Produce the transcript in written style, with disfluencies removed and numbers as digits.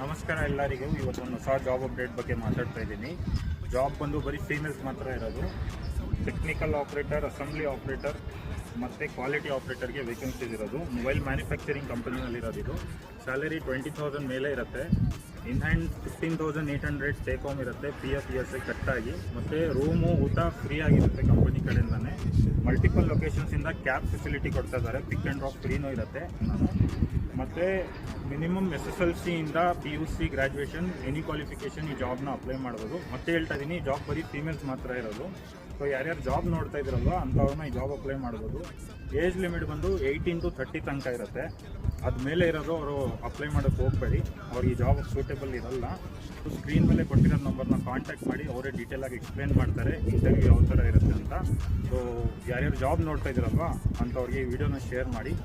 ನಮಸ್ಕಾರ ಎಲ್ಲರಿಗೂ. ಇವತ್ತೊಂದು ಹೊಸ ಜಾಬ್ ಅಪ್ಡೇಟ್ ಬಗ್ಗೆ ಮಾತಾಡ್ತಾ ಇದ್ದೀನಿ. ಜಾಬ್ ಬಂದು ಬರೀ ಫೀಮೇಲ್ಸ್ ಮಾತ್ರ ಇರೋದು. ಟೆಕ್ನಿಕಲ್ ಆಪ್ರೇಟರ್, ಅಸೆಂಬ್ಲಿ ಆಪ್ರೇಟರ್ ಮತ್ತು ಕ್ವಾಲಿಟಿ ಆಪ್ರೇಟರ್ಗೆ ವೇಕೆನ್ಸೀಸ್ ಇರೋದು. ಮೊಬೈಲ್ ಮ್ಯಾನುಫ್ಯಾಕ್ಚರಿಂಗ್ ಕಂಪನಿನಲ್ಲಿರೋದು. ಇದು ಸ್ಯಾಲರಿ 20,000 ಮೇಲೆ ಇರುತ್ತೆ. ಇನ್ ಹ್ಯಾಂಡ್ 15,800 ಟೇಕ್ ಹೋಮ್ ಇರುತ್ತೆ. PF ಕಟ್ಟಾಗಿ. ಮತ್ತು ರೂಮು ಊಟ ಫ್ರೀ ಆಗಿರುತ್ತೆ ಕಂಪನಿ ಕಡೆಯಿಂದನೇ. ಮಲ್ಟಿಪಲ್ ಲೊಕೇಶನ್ಸಿಂದ ಕ್ಯಾಬ್ ಫೆಸಿಲಿಟಿ ಕೊಡ್ತಾ ಇದ್ದಾರೆ. ಪಿಕ್ ಆ್ಯಂಡ್ ಡ್ರಾಪ್ ಫ್ರೀನೂ ಇರುತ್ತೆ. ಮತ್ತು ಮಿನಿಮಮ್ SSLC ಇಂದ PUC ಗ್ರ್ಯಾಜುಯೇಷನ್ ಎನಿ ಕ್ವಾಲಿಫಿಕೇಷನ್ ಈ ಜಾಬ್ನ ಅಪ್ಲೈ ಮಾಡ್ಬೋದು. ಮತ್ತೆ ಹೇಳ್ತಾ ಇದ್ದೀನಿ, ಜಾಬ್ ಬರೀ ಫೀಮೇಲ್ಸ್ ಮಾತ್ರ ಇರೋದು. ಸೊ ಯಾರ್ಯಾರು ಜಾಬ್ ನೋಡ್ತಾ ಇದ್ರಲ್ವ ಅಂಥವ್ರನ್ನ ಈ ಜಾಬ್ ಅಪ್ಲೈ ಮಾಡ್ಬೋದು. ಏಜ್ ಲಿಮಿಟ್ ಬಂದು 18 to 30 ತನಕ ಇರುತ್ತೆ. ಅದ್ಮೇಲೆ ಇರೋದು ಅವರು ಅಪ್ಲೈ ಮಾಡೋಕ್ಕೆ ಹೋಗಬೇಡಿ. ಅವ್ರಿಗೆ ಈ ಜಾಬ್ ಸೂಟೇಬಲ್ ಇರಲ್ಲ. ಸೊ ಸ್ಕ್ರೀನ್ ಮೇಲೆ ಕೊಟ್ಟಿರೋ ನಂಬರ್ನ ಕಾಂಟ್ಯಾಕ್ಟ್ ಮಾಡಿ, ಅವರೇ ಡೀಟೇಲಾಗಿ ಎಕ್ಸ್ಪ್ಲೇನ್ ಮಾಡ್ತಾರೆ ಇಂಟರ್ವ್ಯೂ ಯಾವ ಥರ ಇರುತ್ತೆ ಅಂತ. ಸೊ ಯಾರ್ಯಾರು ಜಾಬ್ ನೋಡ್ತಾ ಇದ್ರಲ್ವ ಅಂಥವ್ರಿಗೆ ಈ ವಿಡಿಯೋನ ಶೇರ್ ಮಾಡಿ.